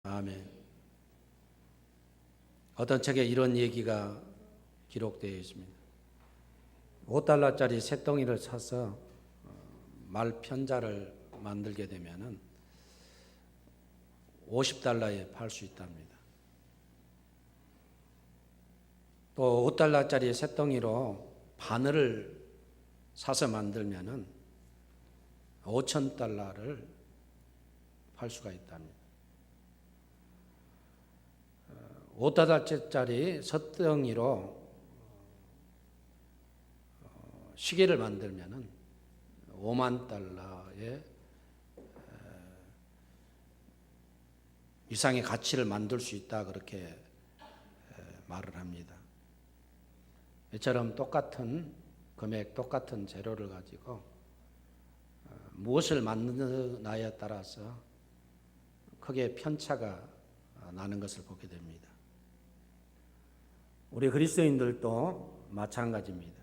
아멘. 어떤 책에 이런 얘기가 기록되어 있습니다. 5달러짜리 쇳덩이를 사서 말편자를 만들게 되면은 50달러에 팔 수 있답니다. 또 5달러짜리 쇳덩이로 바늘을 사서 만들면은 5,000달러를 팔 수가 있답니다. 5달러짜리 쇳덩이로 시계를 만들면은 5만 달러의 이상의 가치를 만들 수 있다, 그렇게 말을 합니다. 이처럼 똑같은 금액, 똑같은 재료를 가지고 무엇을 만드느냐에 따라서 크게 편차가 나는 것을 보게 됩니다. 우리 그리스도인들도 마찬가지입니다.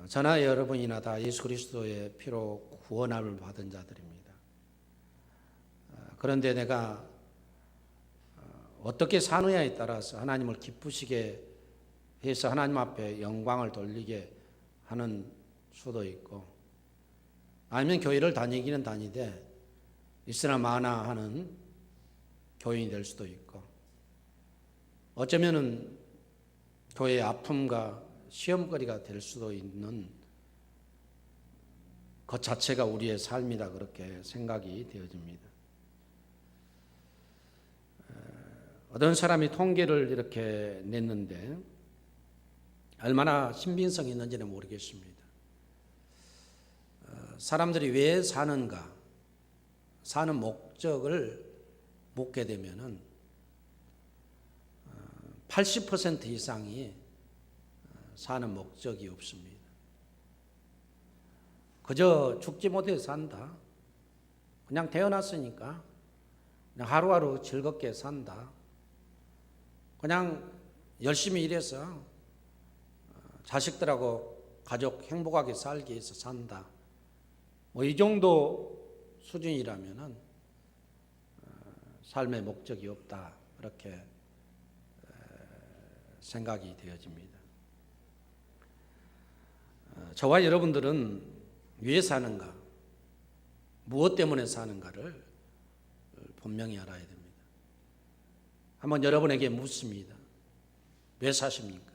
저나 여러분이나 다 예수 그리스도의 피로 구원함을 받은 자들입니다. 그런데 내가 어떻게 사느냐에 따라서 하나님을 기쁘시게 해서 하나님 앞에 영광을 돌리게 하는 수도 있고, 아니면 교회를 다니기는 다니되 있으나 마나 하는 교인이 될 수도 있고, 어쩌면은 교회의 아픔과 시험거리가 될 수도 있는 것 자체가 우리의 삶이다, 그렇게 생각이 되어집니다. 어떤 사람이 통계를 이렇게 냈는데 얼마나 신빙성이 있는지는 모르겠습니다. 사람들이 왜 사는가, 사는 목적을 묻게 되면은 80% 이상이 사는 목적이 없습니다. 그저 죽지 못해 산다. 그냥 태어났으니까 그냥 하루하루 즐겁게 산다. 그냥 열심히 일해서 자식들하고 가족 행복하게 살기 위해서 산다. 이 정도 수준이라면은 삶의 목적이 없다, 그렇게 생각이 되어집니다. 저와 여러분들은 왜 사는가, 무엇 때문에 사는가를 분명히 알아야 됩니다. 한번 여러분에게 묻습니다. 왜 사십니까?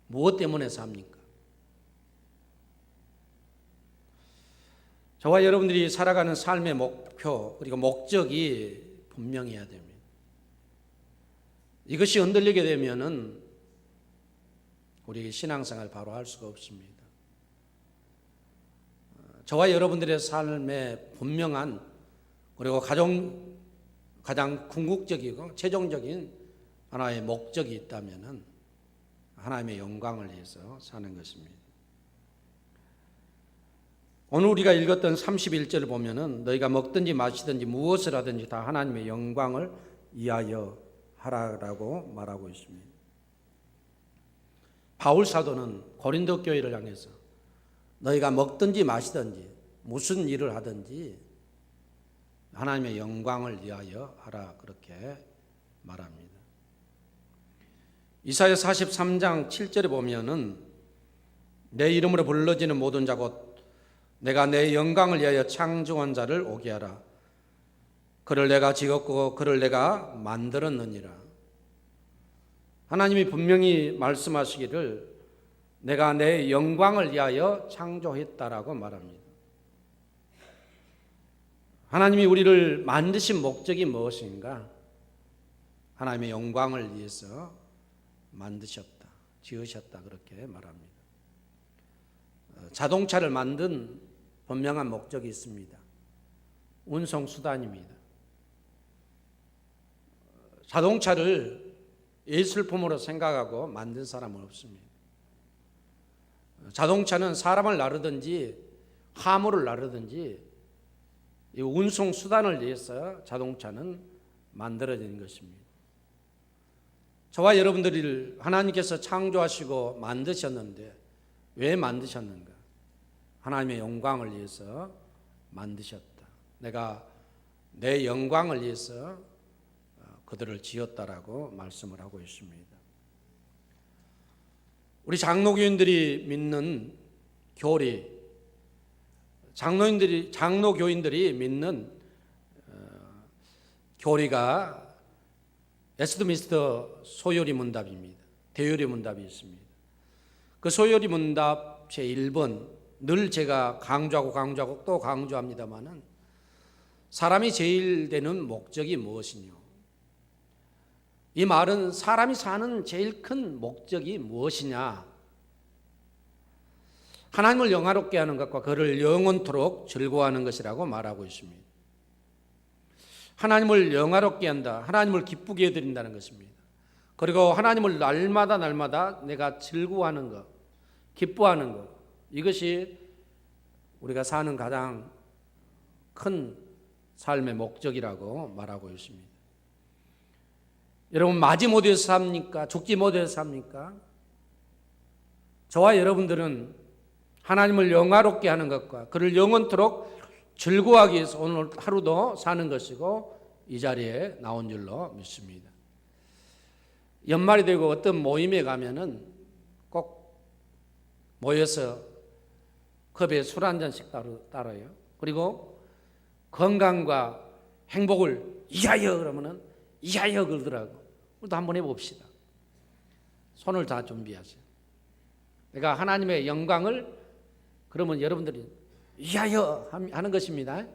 무엇 때문에 삽니까? 저와 여러분들이 살아가는 삶의 목표, 그리고 목적이 분명해야 됩니다. 이것이 흔들리게 되면은 우리 신앙생활 바로 할 수가 없습니다. 저와 여러분들의 삶에 분명한, 그리고 가장 궁극적이고 최종적인 하나의 목적이 있다면은 하나님의 영광을 위해서 사는 것입니다. 오늘 우리가 읽었던 31절을 보면은 너희가 먹든지 마시든지 무엇을 하든지 다 하나님의 영광을 위하여 하라라고 말하고 있습니다. 바울 사도는 고린도 교회를 향해서 너희가 먹든지 마시든지 무슨 일을 하든지 하나님의 영광을 위하여 하라, 그렇게 말합니다. 이사야 43장 7절에 보면은 내 이름으로 불러지는 모든 자 곧 내가 내 영광을 위하여 창조한 자를 오게 하라. 그를 내가 지었고 그를 내가 만들었느니라. 하나님이 분명히 말씀하시기를 내가 내 영광을 위하여 창조했다라고 말합니다. 하나님이 우리를 만드신 목적이 무엇인가? 하나님의 영광을 위해서 만드셨다, 지으셨다, 그렇게 말합니다. 자동차를 만든 분명한 목적이 있습니다. 운송수단입니다. 자동차를 예술품으로 생각하고 만든 사람은 없습니다. 자동차는 사람을 나르든지 화물을 나르든지 이 운송수단을 위해서 자동차는 만들어진 것입니다. 저와 여러분들을 하나님께서 창조하시고 만드셨는데 왜 만드셨는가? 하나님의 영광을 위해서 만드셨다. 내가 내 영광을 위해서 그들을 지었다라고 말씀을 하고 있습니다. 우리 장로교인들이 믿는 교리, 장로교인들이 믿는 교리가 웨스트민스터 소요리 문답입니다. 대요리 문답이 있습니다. 그 소요리 문답 제1번, 늘 제가 강조하고 또 강조합니다마는 사람이 제일 되는 목적이 무엇이뇨? 이 말은 사람이 사는 제일 큰 목적이 무엇이냐? 하나님을 영화롭게 하는 것과 그를 영원토록 즐거워하는 것이라고 말하고 있습니다. 하나님을 영화롭게 한다, 하나님을 기쁘게 해드린다는 것입니다. 그리고 하나님을 날마다 내가 즐거워하는 것, 기뻐하는 것, 이것이 우리가 사는 가장 큰 삶의 목적이라고 말하고 있습니다. 여러분, 맞이 못해서 삽니까? 죽지 못해서 삽니까? 저와 여러분들은 하나님을 영화롭게 하는 것과 그를 영원토록 즐거워하기 위해서 오늘 하루도 사는 것이고 이 자리에 나온 줄로 믿습니다. 연말이 되고 어떤 모임에 가면은 꼭 모여서 컵에 술 한 잔씩 따라요. 그리고 건강과 행복을 이하여 그러면은 이하여 그러더라고. 우리도 한번 해봅시다. 손을 다 준비하세요. 내가 하나님의 영광을 그러면 여러분들이 이하여 하는 것입니다.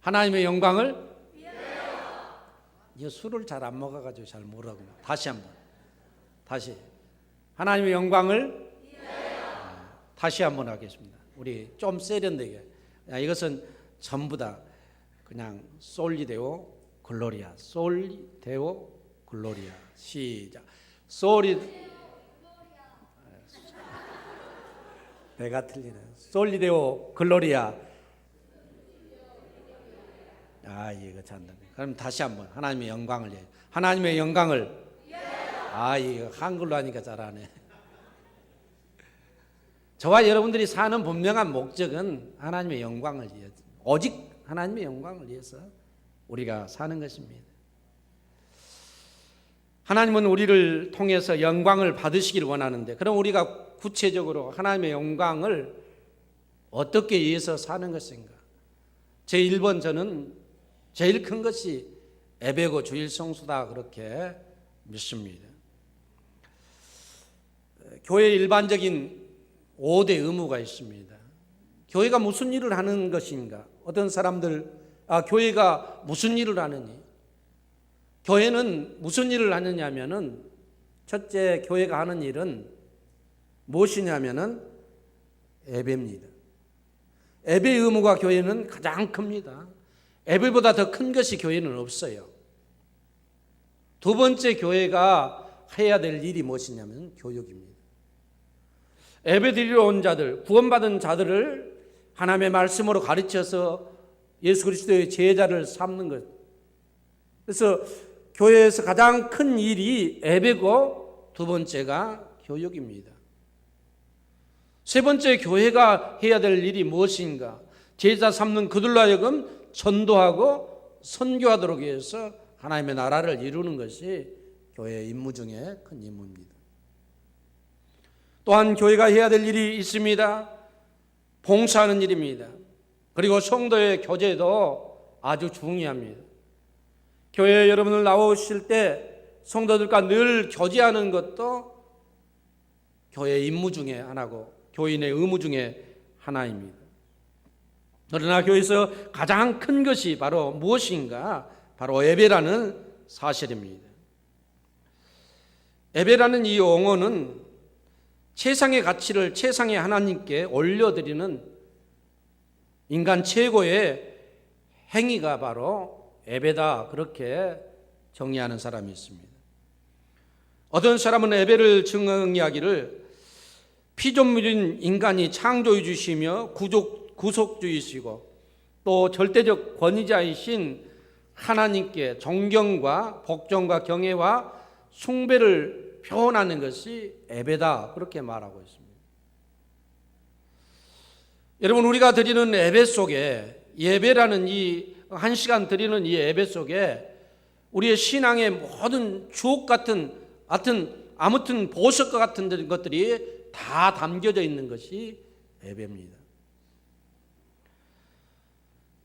하나님의 영광을 이하여. 술을 잘 안 먹어가지고 잘 모르고. 다시 한번. 다시. 하나님의 영광을 이하여. 다시 한번 하겠습니다. 우리 좀 세련되게. 이것은 전부 다 그냥 솔리데오 글로리아, 솔리데오 글로리아. 시작. 내가 틀리네. 솔리데오 글로리아. 이거 잔다. 그럼 다시 한번 하나님의 영광을 위해. 하나님의 영광을. 이거 한글로 하니까 잘하네. 저와 여러분들이 사는 분명한 목적은 하나님의 영광을 위해, 오직 하나님의 영광을 위해서 우리가 사는 것입니다. 하나님은 우리를 통해서 영광을 받으시길 원하는데, 그럼 우리가 구체적으로 하나님의 영광을 어떻게 위해서 사는 것인가? 제1번, 저는 제일 큰 것이 예배고 주일 성수다 그렇게 믿습니다. 교회의 일반적인 5대 의무가 있습니다. 교회가 무슨 일을 하는 것인가? 어떤 사람들 교회가 무슨 일을 하느니? 교회는 무슨 일을 하느냐면은, 첫째, 교회가 하는 일은 무엇이냐면은 예배입니다. 예배 의무가 교회는 가장 큽니다. 예배보다 더 큰 것이 교회는 없어요. 두 번째, 교회가 해야 될 일이 무엇이냐면 교육입니다. 예배 드리러 온 자들, 구원받은 자들을 하나님의 말씀으로 가르쳐서 예수 그리스도의 제자를 삼는 것. 그래서 교회에서 가장 큰 일이 예배고, 두 번째가 교육입니다. 세 번째, 교회가 해야 될 일이 무엇인가? 제자 삼는 그들로 하여금 전도하고 선교하도록 해서 하나님의 나라를 이루는 것이 교회의 임무 중에 큰 임무입니다. 또한 교회가 해야 될 일이 있습니다. 봉사하는 일입니다. 그리고 성도의 교제도 아주 중요합니다. 교회에 여러분들 나오실 때 성도들과 늘 교제하는 것도 교회의 임무 중에 하나고 교인의 의무 중에 하나입니다. 그러나 교회에서 가장 큰 것이 바로 무엇인가? 바로 예배라는 사실입니다. 예배라는 이 용어는 최상의 가치를 최상의 하나님께 올려드리는 인간 최고의 행위가 바로 예배다, 그렇게 정의하는 사람이 있습니다. 어떤 사람은 예배를 정의하기를 피조물인 인간이 창조해 주시며 구속주이시고 또 절대적 권위자이신 하나님께 존경과 복종과 경애와 숭배를 표현하는 것이 예배다, 그렇게 말하고 있습니다. 여러분, 우리가 드리는 예배 속에 예배라는 이 한 시간 드리는 이 예배 속에 우리의 신앙의 모든 주옥 같은 아무튼 보석과 같은 것들이 다 담겨져 있는 것이 예배입니다.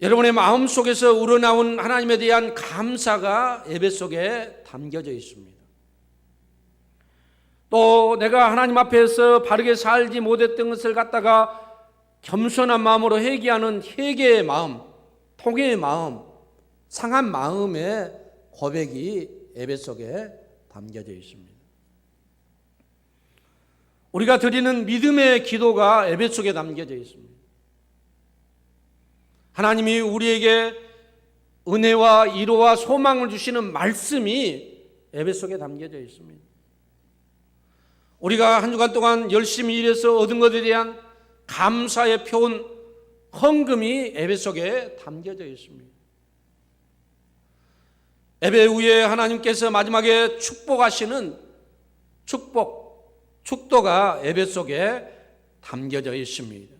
여러분의 마음 속에서 우러나온 하나님에 대한 감사가 예배 속에 담겨져 있습니다. 또 내가 하나님 앞에서 바르게 살지 못했던 것을 갖다가 겸손한 마음으로 회개하는 회개의 마음, 통회의 마음, 상한 마음의 고백이 예배 속에 담겨져 있습니다. 우리가 드리는 믿음의 기도가 예배 속에 담겨져 있습니다. 하나님이 우리에게 은혜와 위로와 소망을 주시는 말씀이 예배 속에 담겨져 있습니다. 우리가 한 주간 동안 열심히 일해서 얻은 것에 대한 감사의 표현, 헌금이 예배 속에 담겨져 있습니다. 예배 후에 하나님께서 마지막에 축복하시는 축도가 예배 속에 담겨져 있습니다.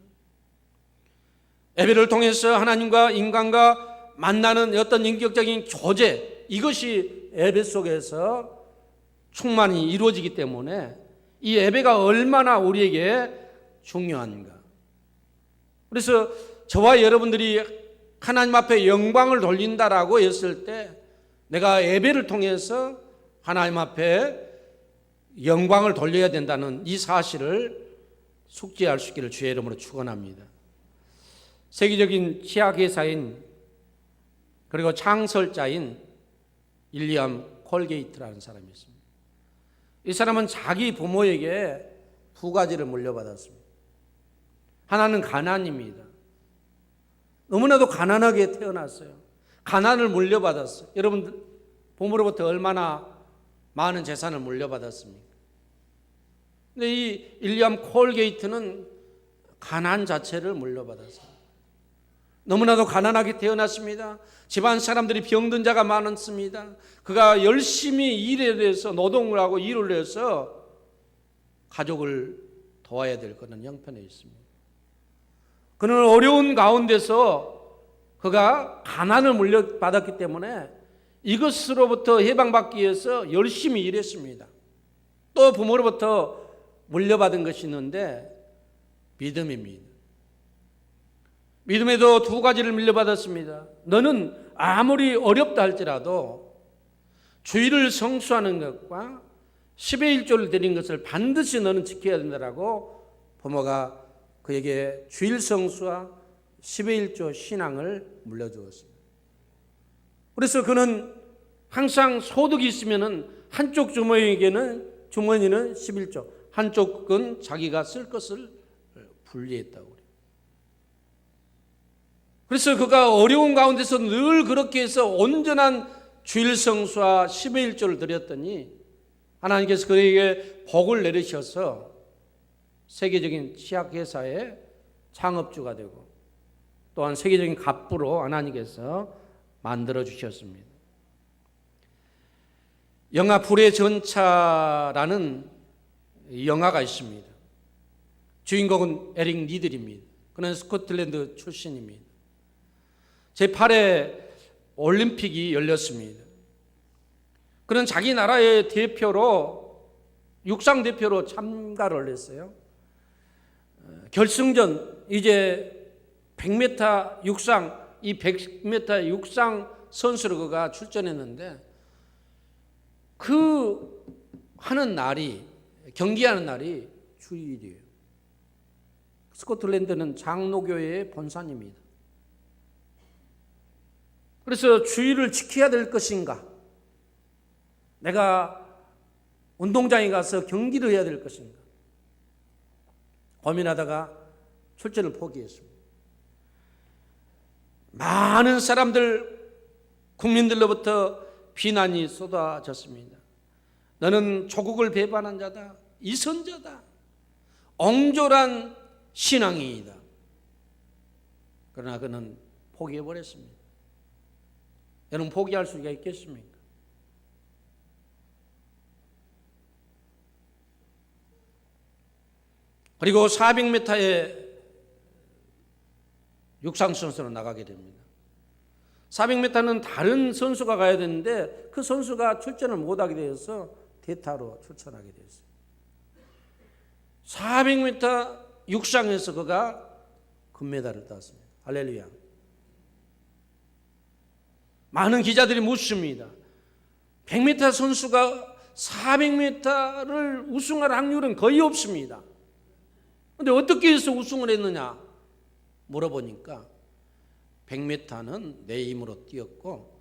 예배를 통해서 하나님과 인간과 만나는 어떤 인격적인 교제, 이것이 예배 속에서 충만히 이루어지기 때문에 이 예배가 얼마나 우리에게 중요한가. 그래서 저와 여러분들이 하나님 앞에 영광을 돌린다라고 했을 때 내가 예배를 통해서 하나님 앞에 영광을 돌려야 된다는 이 사실을 숙지할 수 있기를 주의 이름으로 축원합니다. 세계적인 치약회사인 그리고 창설자인 윌리엄 콜게이트라는 사람이 있습니다. 이 사람은 자기 부모에게 두 가지를 물려받았습니다. 하나는 가난입니다. 너무나도 가난하게 태어났어요. 가난을 물려받았어요. 여러분들 부모로부터 얼마나 많은 재산을 물려받았습니까? 근데 이 윌리엄 콜게이트는 가난 자체를 물려받았어요. 너무나도 가난하게 태어났습니다. 집안 사람들이 병든 자가 많았습니다. 그가 열심히 일에 대해서 노동을 하고 일을 해서 가족을 도와야 될 그런 형편에 있습니다. 그는 어려운 가운데서 그가 가난을 물려받았기 때문에 이것으로부터 해방받기 위해서 열심히 일했습니다. 또 부모로부터 물려받은 것이 있는데 믿음입니다. 믿음에도 두 가지를 물려받았습니다. 너는 아무리 어렵다 할지라도 주일을 성수하는 것과 10의 1조를 드린 것을 반드시 너는 지켜야 된다라고 부모가 그에게 주일 성수와 10의 1조 신앙을 물려주었습니다. 그래서 그는 항상 소득이 있으면은 한쪽 주머니는 11조, 한쪽은 자기가 쓸 것을 분리했다고 그래요. 그래서 그가 어려운 가운데서 늘 그렇게 해서 온전한 주일 성수와 10의 1조를 드렸더니 하나님께서 그에게 복을 내리셔서 세계적인 치약회사의 창업주가 되고 또한 세계적인 갑부로 하나님께서 만들어 주셨습니다. 영화 불의 전차라는 영화가 있습니다. 주인공은 에릭 니들입니다. 그는 스코틀랜드 출신입니다. 제8회 올림픽이 열렸습니다. 그는 자기 나라의 대표로 육상 대표로 참가를 했어요. 결승전 이제 100m 육상 이 100m 육상 선수로 그가 출전했는데 그 하는 날이 경기하는 날이 주일이에요. 스코틀랜드는 장로교회의 본산입니다. 그래서 주일을 지켜야 될 것인가? 내가 운동장에 가서 경기를 해야 될 것인가? 고민하다가 출전을 포기했습니다. 많은 사람들, 국민들로부터 비난이 쏟아졌습니다. 너는 조국을 배반한 자다. 이선자다. 엉졸한 신앙이다. 그러나 그는 포기해버렸습니다. 여러분 포기할 수가 있겠습니까? 그리고 400m의 육상 선수로 나가게 됩니다. 400m는 다른 선수가 가야 되는데 그 선수가 출전을 못하게 되어서 대타로 출전하게 되었어요. 400m 육상에서 그가 금메달을 땄습니다. 할렐루야. 많은 기자들이 묻습니다. 100m 선수가 400m를 우승할 확률은 거의 없습니다. 그런데 어떻게 해서 우승을 했느냐 물어보니까 100m는 내 힘으로 뛰었고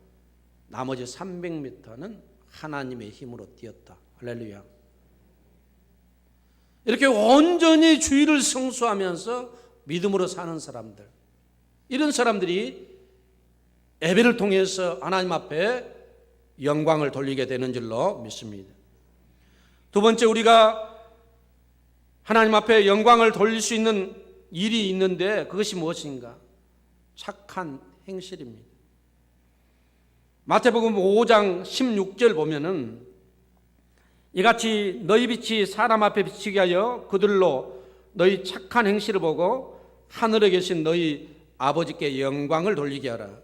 나머지 300m는 하나님의 힘으로 뛰었다. 할렐루야. 이렇게 온전히 주의를 성수하면서 믿음으로 사는 사람들, 이런 사람들이 예배를 통해서 하나님 앞에 영광을 돌리게 되는 줄로 믿습니다. 두 번째, 우리가 하나님 앞에 영광을 돌릴 수 있는 일이 있는데 그것이 무엇인가? 착한 행실입니다. 마태복음 5장 16절 보면은 이같이 너희 빛이 사람 앞에 비치게 하여 그들로 너희 착한 행실을 보고 하늘에 계신 너희 아버지께 영광을 돌리게 하라.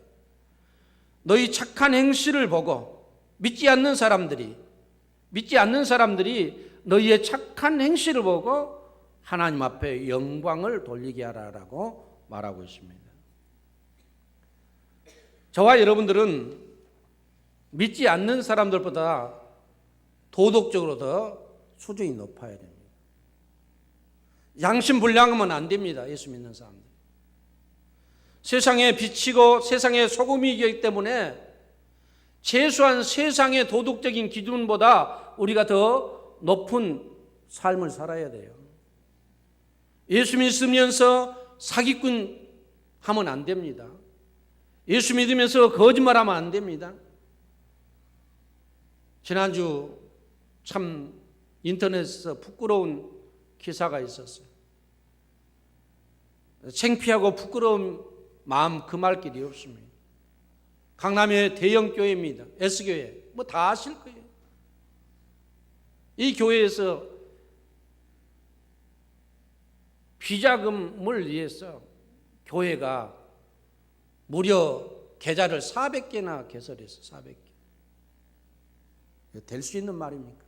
너희 착한 행실을 보고 믿지 않는 사람들이 너희의 착한 행실을 보고 하나님 앞에 영광을 돌리게 하라라고 말하고 있습니다. 저와 여러분들은 믿지 않는 사람들보다 도덕적으로 더 수준이 높아야 됩니다. 양심불량하면 안 됩니다. 예수 믿는 사람들. 세상에 비치고 세상에 소금이기 때문에 최소한 세상의 도덕적인 기준보다 우리가 더 높은 삶을 살아야 돼요. 예수 믿으면서 사기꾼 하면 안 됩니다. 예수 믿으면서 거짓말하면 안 됩니다. 지난주 참 인터넷에서 부끄러운 기사가 있었어요. 창피하고 부끄러운 마음 금할 길이 없습니다. 강남의 대형 교회입니다. S교회. 뭐 다 아실 거예요. 이 교회에서 비자금을 위해서 교회가 무려 계좌를 400개나 개설했어요. 400개. 될 수 있는 말입니까?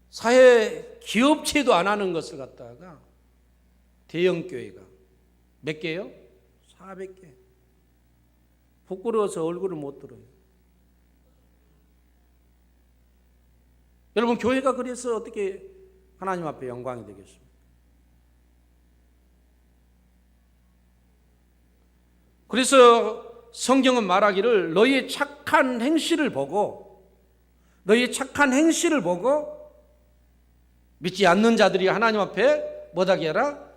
사회 기업체도 안 하는 것을 갖다가 대형 교회가 몇 개요? 400개. 부끄러워서 얼굴을 못 들어요. 여러분, 교회가 그래서 어떻게 하나님 앞에 영광이 되겠습니까? 그래서 성경은 말하기를 너희의 착한 행실을 보고 믿지 않는 자들이 하나님 앞에 뭐하게 하라?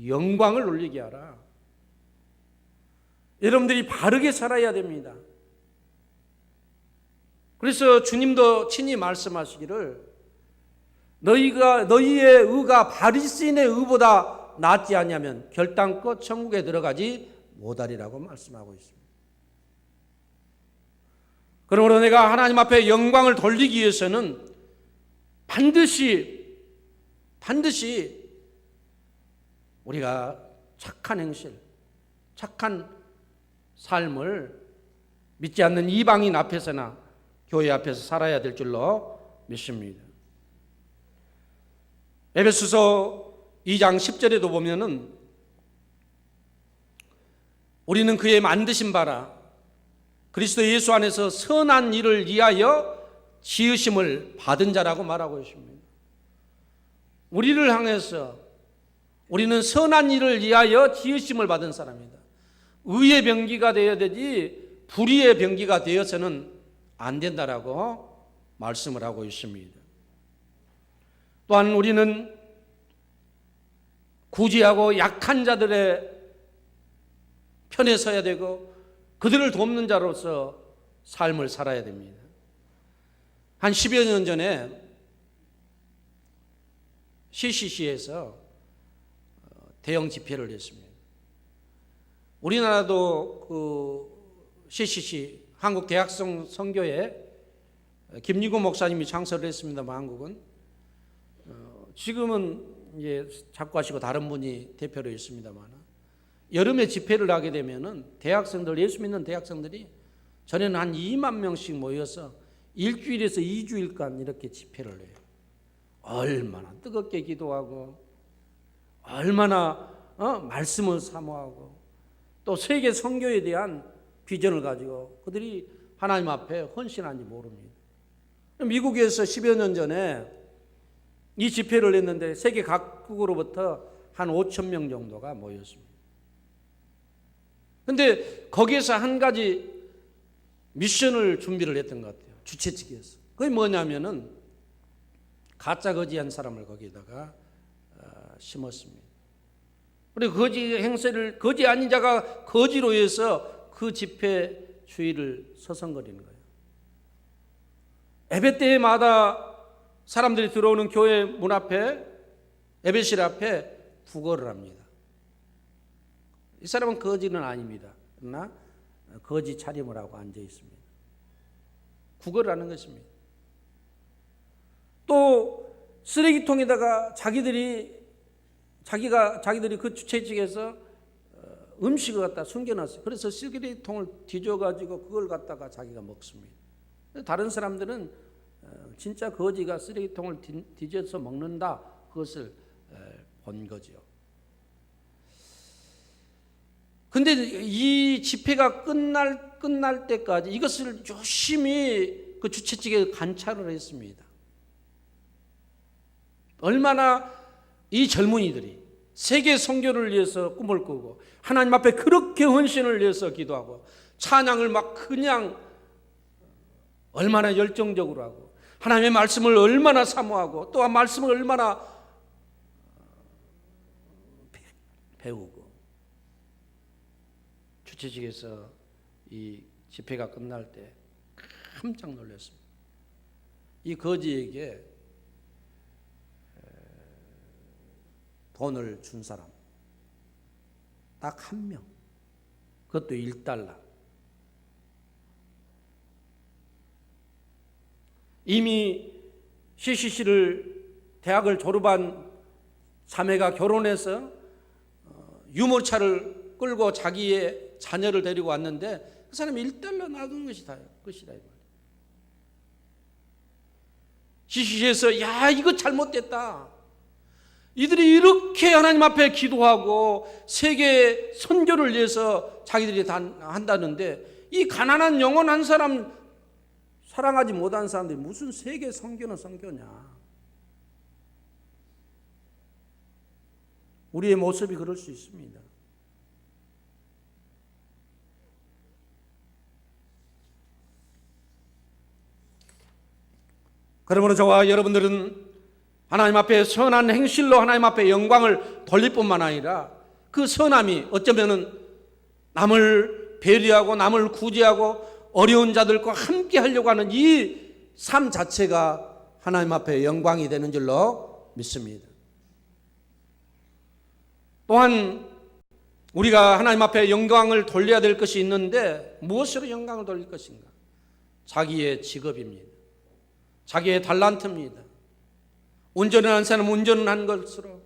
영광을 올리게 하라. 여러분들이 바르게 살아야 됩니다. 그래서 주님도 친히 말씀하시기를 너희의 의가 바리새인의 의보다 낫지 않냐면 결단코 천국에 들어가지 못하리라고 말씀하고 있습니다. 그러므로 내가 하나님 앞에 영광을 돌리기 위해서는 반드시 우리가 착한 행실, 착한 삶을 믿지 않는 이방인 앞에서나 교회 앞에서 살아야 될 줄로 믿습니다. 에베소서 2장 10절에도 보면은 우리는 그의 만드신 바라 그리스도 예수 안에서 선한 일을 위하여 지으심을 받은 자라고 말하고 있습니다. 우리를 향해서 우리는 선한 일을 위하여 지으심을 받은 사람이다. 의의 병기가 되어야 되지 불의의 병기가 되어서는 안 된다라고 말씀을 하고 있습니다. 또한 우리는 구제하고 약한 자들의 편에 서야 되고 그들을 돕는 자로서 삶을 살아야 됩니다. 한 10여 년 전에 CCC에서 대형 집회를 했습니다. 우리나라도 그 CCC 한국대학성 선교회 김유고 목사님이 창설을 했습니다만 한국은 지금은 이제 자꾸 하시고 다른 분이 대표로 있습니다만, 여름에 집회를 하게 되면은 대학생들, 예수 믿는 대학생들이 전에는 한 2만 명씩 모여서 일주일에서 2주일간 이렇게 집회를 해요. 얼마나 뜨겁게 기도하고, 얼마나 말씀을 사모하고, 또 세계 선교에 대한 비전을 가지고 그들이 하나님 앞에 헌신한지 모릅니다. 미국에서 10여 년 전에 이 집회를 했는데 세계 각국으로부터 한 5천 명 정도가 모였습니다. 그런데 거기에서 한 가지 미션을 준비를 했던 것 같아요. 주최 측에서. 그게 뭐냐면은 가짜 거지한 사람을 거기에다가 심었습니다. 그리고 거지 행세를, 거지 아닌 자가 거지로 해서 그 집회 주의를 서성거리는 거예요. 예배 때마다 사람들이 들어오는 교회 문 앞에, 예배실 앞에 구걸을 합니다. 이 사람은 거지는 아닙니다. 그러나 거지 차림을 하고 앉아 있습니다. 구걸을 하는 것입니다. 또 쓰레기통에다가 자기들이 그 주최 측에서 음식을 갖다 숨겨놨어요. 그래서 쓰레기통을 뒤져가지고 그걸 갖다가 자기가 먹습니다. 다른 사람들은 진짜 거지가 쓰레기통을 뒤져서 먹는다, 그것을 본 거죠. 근데 이 집회가 끝날 때까지 이것을 열심히 그 주최 측에 관찰을 했습니다. 얼마나 이 젊은이들이 세계 선교를 위해서 꿈을 꾸고 하나님 앞에 그렇게 헌신을 위해서 기도하고 찬양을 막 그냥 얼마나 열정적으로 하고 하나님의 말씀을 얼마나 사모하고 또 말씀을 얼마나 배우고. 주최 측에서 이 집회가 끝날 때 깜짝 놀랐습니다. 이 거지에게 돈을 준 사람 딱 한 명, 그것도 $1. 이미 CCC를 대학을 졸업한 자매가 결혼해서 유모차를 끌고 자기의 자녀를 데리고 왔는데 그 사람이 $1 놔둔 것이다. 이 말이에요. CCC에서 야, 이거 잘못됐다. 이들이 이렇게 하나님 앞에 기도하고 세계 선교를 위해서 자기들이 다 한다는데 이 가난한 영혼한 사람 사랑하지 못한 사람들이 무슨 세계 선교는 선교냐. 우리의 모습이 그럴 수 있습니다. 그러므로 저와 여러분들은 하나님 앞에 선한 행실로 하나님 앞에 영광을 돌릴 뿐만 아니라 그 선함이 어쩌면은 남을 배려하고 남을 구제하고 어려운 자들과 함께 하려고 하는 이 삶 자체가 하나님 앞에 영광이 되는 줄로 믿습니다. 또한 우리가 하나님 앞에 영광을 돌려야 될 것이 있는데 무엇으로 영광을 돌릴 것인가? 자기의 직업입니다. 자기의 달란트입니다. 운전을 하는 사람 운전을 한 것으로,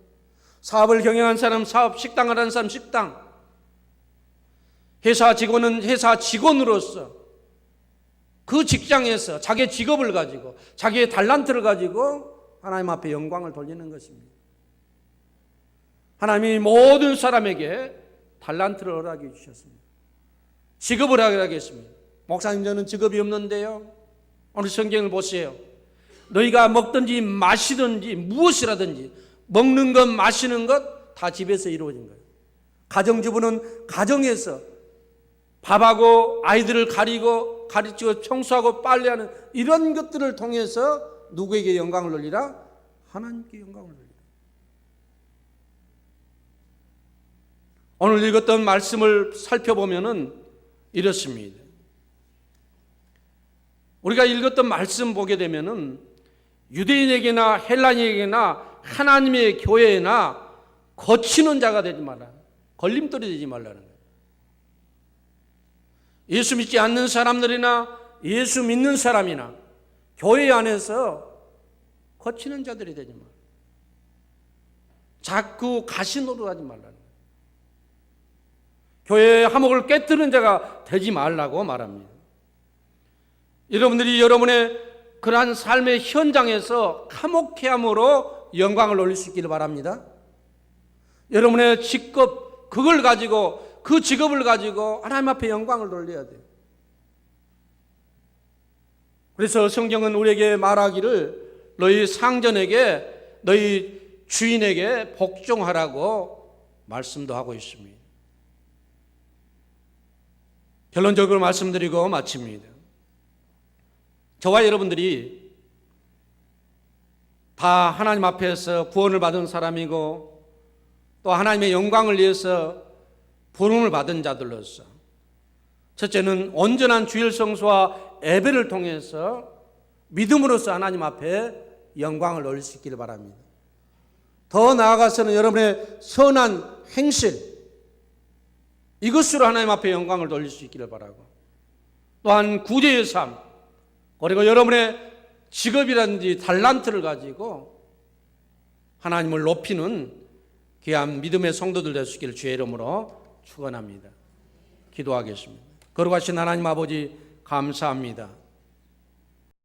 사업을 경영한 사람 사업, 식당을 하는 사람 식당, 회사 직원은 회사 직원으로서 그 직장에서 자기의 직업을 가지고 자기의 달란트를 가지고 하나님 앞에 영광을 돌리는 것입니다. 하나님이 모든 사람에게 달란트를 허락해 주셨습니다. 직업을 허락했습니다. 목사님 저는 직업이 없는데요. 오늘 성경을 보세요. 너희가 먹든지 마시든지 무엇이라든지 먹는 것 마시는 것 다 집에서 이루어진 거예요. 가정주부는 가정에서 밥하고 아이들을 가르치고 청소하고 빨래하는 이런 것들을 통해서 누구에게 영광을 돌리라? 하나님께 영광을 돌리라. 오늘 읽었던 말씀을 살펴보면은 이렇습니다. 우리가 읽었던 말씀 보게 되면은 유대인에게나 헬라인에게나 하나님의 교회나 거치는 자가 되지 말라. 걸림돌이 되지 말라는 거예요. 예수 믿지 않는 사람들이나 예수 믿는 사람이나 교회 안에서 거치는 자들이 되지 말라. 자꾸 가시 노릇하지 말라는 거예요. 교회의 화목을 깨뜨리는 자가 되지 말라고 말합니다. 여러분들이 여러분의 그러한 삶의 현장에서 화목케 함으로 영광을 올릴 수 있기를 바랍니다. 여러분의 직업, 그걸 가지고, 그 직업을 가지고 하나님 앞에 영광을 돌려야 돼요. 그래서 성경은 우리에게 말하기를 너희 상전에게, 너희 주인에게 복종하라고 말씀도 하고 있습니다. 결론적으로 말씀드리고 마칩니다. 저와 여러분들이 다 하나님 앞에서 구원을 받은 사람이고 또 하나님의 영광을 위해서 부름을 받은 자들로서 첫째는 온전한 주일 성수와 예배를 통해서 믿음으로써 하나님 앞에 영광을 올릴 수 있기를 바랍니다. 더 나아가서는 여러분의 선한 행실, 이것으로 하나님 앞에 영광을 돌릴 수 있기를 바라고, 또한 구제의 삶, 그리고 여러분의 직업이라든지 달란트를 가지고 하나님을 높이는 귀한 믿음의 성도들 될 수 있기를 주의 이름으로 축원합니다. 기도하겠습니다. 거룩하신 하나님 아버지 감사합니다.